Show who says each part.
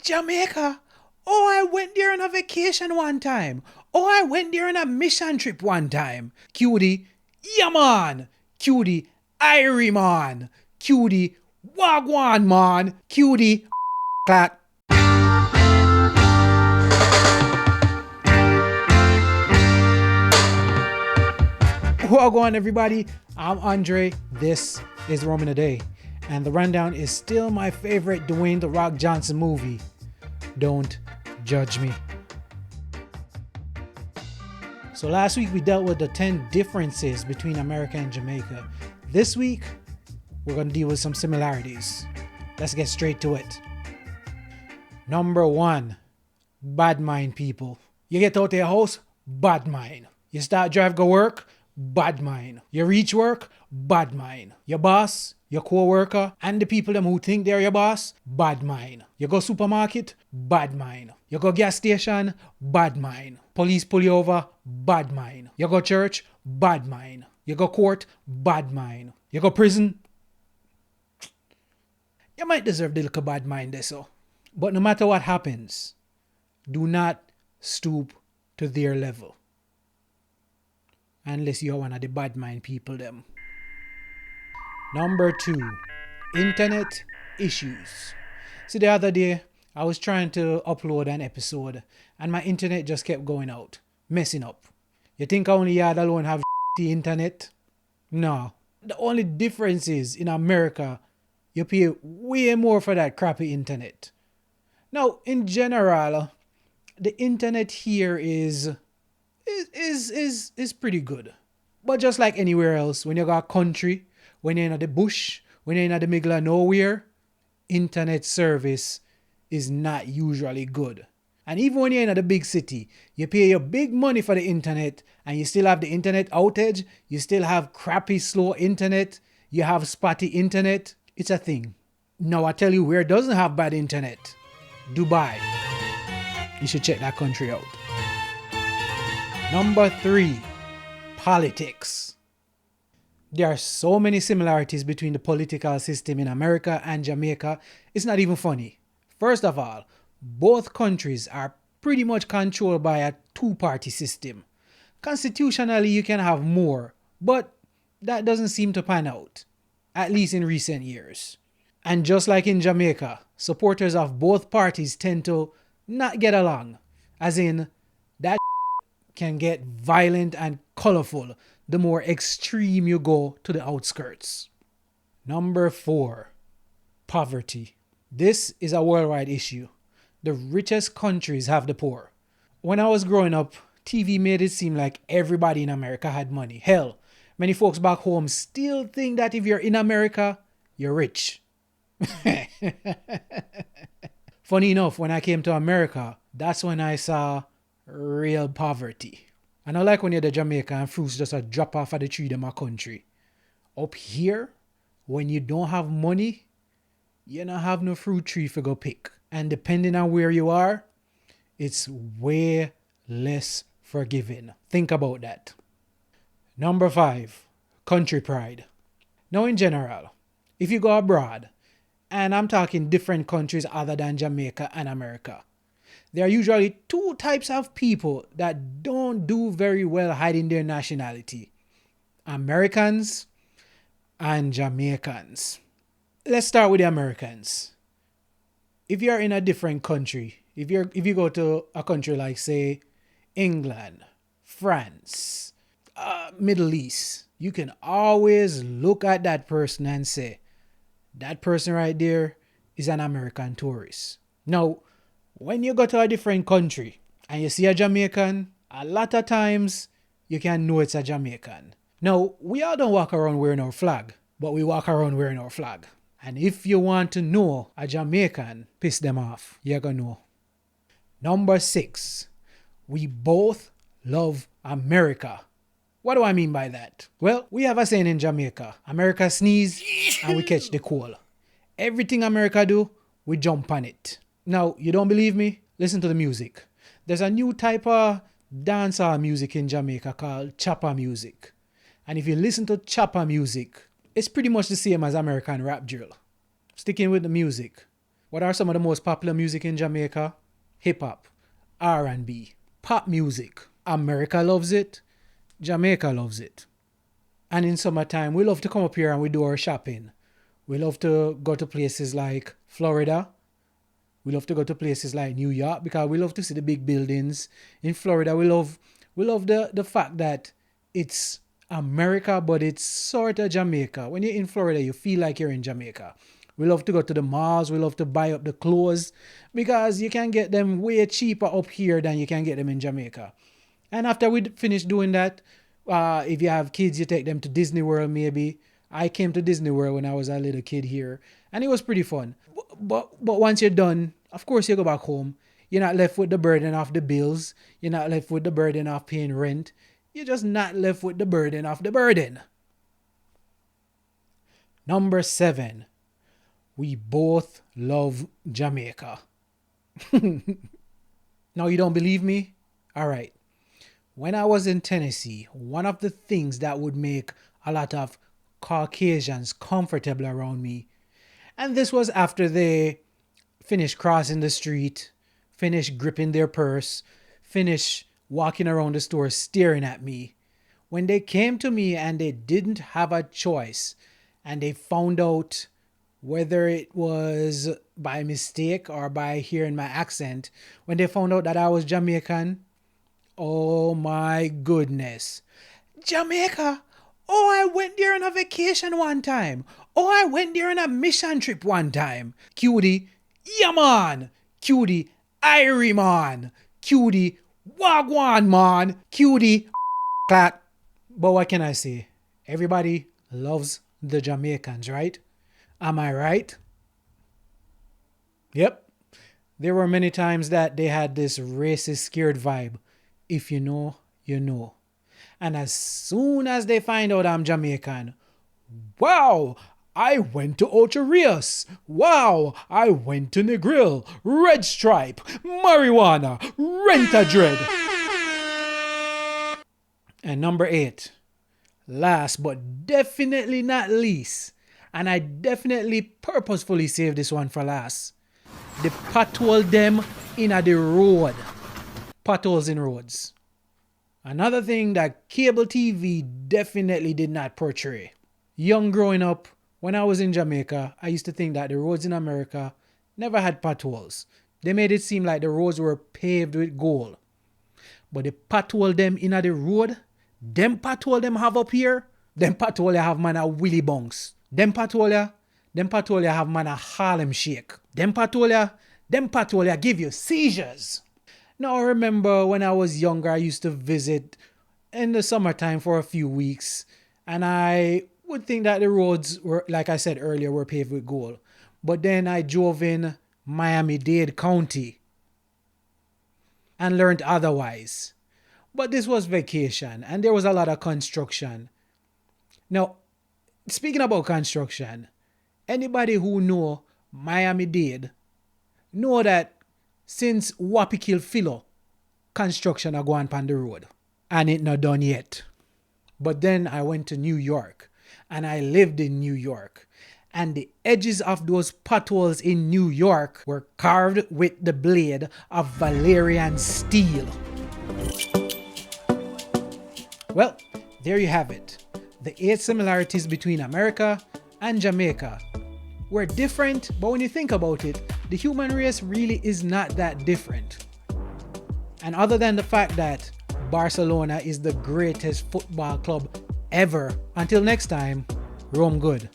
Speaker 1: Jamaica. Oh, I went there on a vacation one time. Oh, I went there on a mission trip one time. Cutie, yeah man. Cutie, Irie man. Cutie, wagwan man. Cutie, clack. Wagwan everybody. I'm Andre. This is Roman a Day. And the rundown is still my favorite Dwayne "The Rock" Johnson movie. Don't judge me. So last week we dealt with the 10 differences between America and Jamaica. This week we're going to deal with some similarities. Let's get straight to it. Number 1, bad mind people. You get out of your house, bad mind. You start drive go work, bad mind. You reach work, bad mind. Your boss, your co-worker, and the people them who think they're your boss, bad mind. You go supermarket, bad mind. You go gas station, bad mind. Police pull you over, bad mind. You go church, bad mind. You go court, bad mind. You go prison. You might deserve the little bad mind there, so. But no matter what happens, do not stoop to their level. Unless you're one of the bad mind people them. Number 2, internet issues. See, the other day, I was trying to upload an episode and my internet just kept going out, messing up. You think only yard alone have the internet? No. The only difference is in America, you pay way more for that crappy internet. Now, in general, the internet here is pretty good. But just like anywhere else, when you got a country, when you're in the bush, when you're in the middle of nowhere, internet service is not usually good. And even when you're in the big city, you pay your big money for the internet and you still have the internet outage, you still have crappy slow internet, you have spotty internet. It's a thing. Now I tell you where it doesn't have bad internet. Dubai. You should check that country out. Number 3, politics. There are so many similarities between the political system in America and Jamaica, it's not even funny. First of all, both countries are pretty much controlled by a two-party system. Constitutionally, you can have more, but that doesn't seem to pan out, at least in recent years. And just like in Jamaica, supporters of both parties tend to not get along, as in, that can get violent and colorful the more extreme you go to the outskirts. Number 4, poverty. This is a worldwide issue. The richest countries have the poor. When I was growing up, TV made it seem like everybody in America had money. Hell, many folks back home still think that if you're in America, you're rich. Funny enough, when I came to America, that's when I saw real poverty. And I like when you're the Jamaica and fruits just a drop off of the tree in my country. Up here, when you don't have money, you don't have no fruit tree for go pick. And depending on where you are, it's way less forgiving. Think about that. Number 5, country pride. Now in general, if you go abroad, and I'm talking different countries other than Jamaica and America, there are usually 2 types of people that don't do very well hiding their nationality. Americans and Jamaicans. Let's start with the Americans. If you're in a different country, if you go to a country like, say, England, France, Middle East, you can always look at that person and say, that person right there is an American tourist. Now, when you go to a different country and you see a Jamaican, a lot of times you can know it's a Jamaican. Now, we all don't walk around wearing our flag, but we walk around wearing our flag. And if you want to know a Jamaican, piss them off. You're gonna know. Number 6, we both love America. What do I mean by that? Well, we have a saying in Jamaica. America sneeze and we catch the cold. Everything America do, we jump on it. Now, you don't believe me? Listen to the music. There's a new type of dancehall music in Jamaica called chopper music. And if you listen to chopper music, it's pretty much the same as American rap drill. Sticking with the music. What are some of the most popular music in Jamaica? Hip hop, R&B, pop music. America loves it. Jamaica loves it. And in summertime, we love to come up here and we do our shopping. We love to go to places like Florida. We love to go to places like New York because we love to see the big buildings. In Florida, we love the fact that it's America, but it's sort of Jamaica. When you're in Florida, you feel like you're in Jamaica. We love to go to the malls. We love to buy up the clothes because you can get them way cheaper up here than you can get them in Jamaica. And after we finish doing that, if you have kids, you take them to Disney World maybe. I came to Disney World when I was a little kid here, and it was pretty fun. But once you're done, of course you go back home. You're not left with the burden of the bills. You're not left with the burden of paying rent. You're just not left with the burden of the burden. Number 7. We both love Jamaica. Now you don't believe me? All right. When I was in Tennessee, one of the things that would make a lot of Caucasians comfortable around me, and this was after they finished crossing the street, finished gripping their purse, finished walking around the store staring at me, when they came to me and they didn't have a choice and they found out, whether it was by mistake or by hearing my accent, when they found out that I was Jamaican, oh my goodness. Jamaica? Oh, I went there on a vacation one time. Oh, I went there on a mission trip one time. Cutie, yeah man. Cutie, Irie man. Cutie, wagwan man. Cutie, clack. But what can I say? Everybody loves the Jamaicans, right? Am I right? Yep. There were many times that they had this racist, scared vibe. If you know, you know. And as soon as they find out I'm Jamaican, wow, I went to Ocho Rios. Wow, I went to Negril, Red Stripe, Marijuana, Rent-A-Dread. And number 8, last but definitely not least, and I definitely purposefully saved this one for last, the pothole them in the road. Potholes in roads. Another thing that cable TV definitely did not portray. Young growing up, when I was in Jamaica, I used to think that the roads in America never had potholes. They made it seem like the roads were paved with gold. But the pothole them in the road, them pothole them have up here, them pothole have man a willy bunks. Them pothole have man a Harlem shake. Them pothole give you seizures. Now, I remember when I was younger, I used to visit in the summertime for a few weeks. And I would think that the roads were, like I said earlier, were paved with gold. But then I drove in Miami-Dade County and learned otherwise. But this was vacation and there was a lot of construction. Now, speaking about construction, anybody who know Miami-Dade know that since Wapi kill Philo, construction are going on the road. And it not done yet. But then I went to New York. And I lived in New York. And the edges of those potholes in New York were carved with the blade of Valerian steel. Well, there you have it. The 8 similarities between America and Jamaica. We're different, but when you think about it, the human race really is not that different. And other than the fact that Barcelona is the greatest football club ever, until next time, roam good.